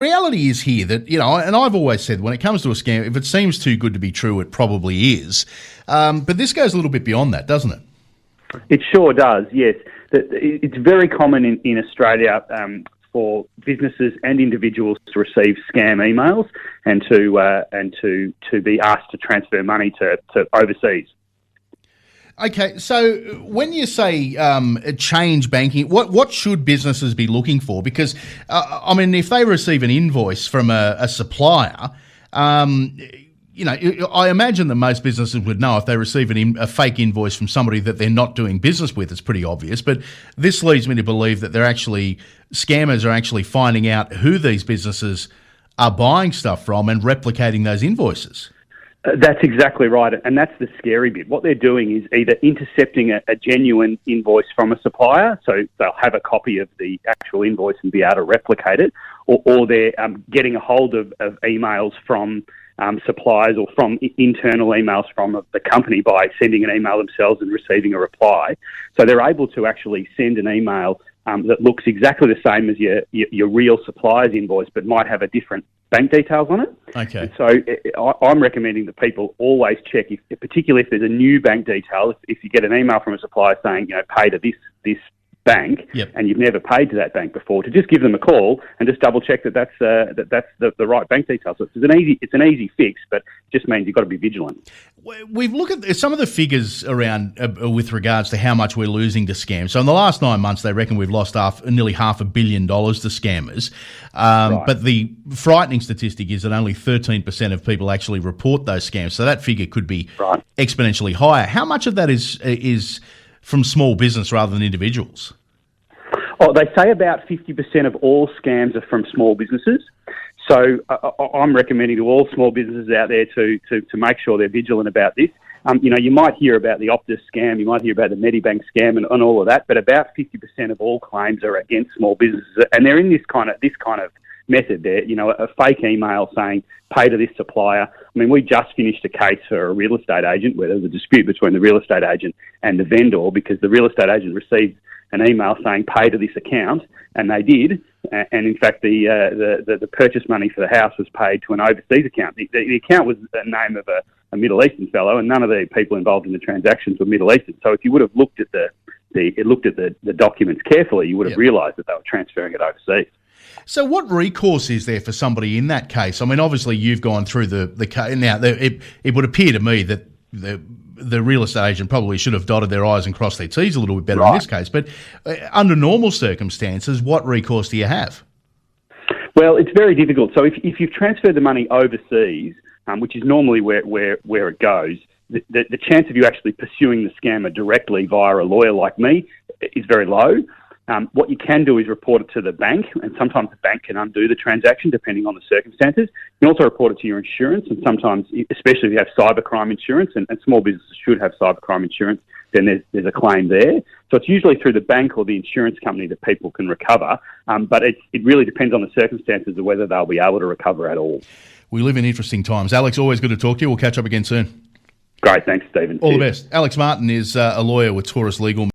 Reality is here that, and I've always said when it comes to a scam, if it seems too good to be true, it probably is. But this goes a little bit beyond that, doesn't it? It sure does, yes. It's very common in Australia for businesses and individuals to receive scam emails and to be asked to transfer money to overseas. Okay, so when you say change banking, what should businesses be looking for? Because, if they receive an invoice from a supplier, I imagine that most businesses would know if they receive a fake invoice from somebody that they're not doing business with. It's pretty obvious. But this leads me to believe that scammers are actually finding out who these businesses are buying stuff from and replicating those invoices. That's exactly right, and that's the scary bit. What they're doing is either intercepting a genuine invoice from a supplier, so they'll have a copy of the actual invoice and be able to replicate it, or they're getting a hold of emails from suppliers or from internal emails from the company by sending an email themselves and receiving a reply. So they're able to actually send an email that looks exactly the same as your real supplier's invoice, but might have a different bank details on it. Okay. And so I'm recommending that people always check, particularly if there's a new bank detail, if you get an email from a supplier saying, pay to this bank, yep, and you've never paid to that bank before, to just give them a call and just double check that's the right bank details. So it's an easy fix, but it just means you've got to be vigilant. We've looked at some of the figures around with regards to how much we're losing to scams. So in the last 9 months, they reckon we've lost nearly $500 million to scammers. Right. But the frightening statistic is that only 13% of people actually report those scams. So that figure could be exponentially higher. How much of that is from small business rather than individuals? Oh, they say about 50% of all scams are from small businesses. So I'm recommending to all small businesses out there to make sure they're vigilant about this. You might hear about the Optus scam, you might hear about the Medibank scam and all of that, but about 50% of all claims are against small businesses, and they're in this kind of method there. A fake email saying pay to this supplier. We just finished a case for a real estate agent where there was a dispute between the real estate agent and the vendor because the real estate agent received an email saying pay to this account, and they did. And in fact, the purchase money for the house was paid to an overseas account. The account was the name of a Middle Eastern fellow, and none of the people involved in the transactions were Middle Eastern. So if you would have looked at the documents carefully, you would have realised that they were transferring it overseas. So what recourse is there for somebody in that case? Obviously you've gone through the case. Now, it would appear to me that the real estate agent probably should have dotted their I's and crossed their T's a little bit better in this case. But under normal circumstances, what recourse do you have? Well, it's very difficult. So if you've transferred the money overseas, which is normally where it goes, the chance of you actually pursuing the scammer directly via a lawyer like me is very low. What you can do is report it to the bank, and sometimes the bank can undo the transaction depending on the circumstances. You can also report it to your insurance, and sometimes, especially if you have cybercrime insurance, and small businesses should have cybercrime insurance, then there's a claim there. So it's usually through the bank or the insurance company that people can recover, but it really depends on the circumstances of whether they'll be able to recover at all. We live in interesting times. Alex, always good to talk to you. We'll catch up again soon. Great, thanks, Stephen. All the best. Alex Martin is a lawyer with Taurus Legal.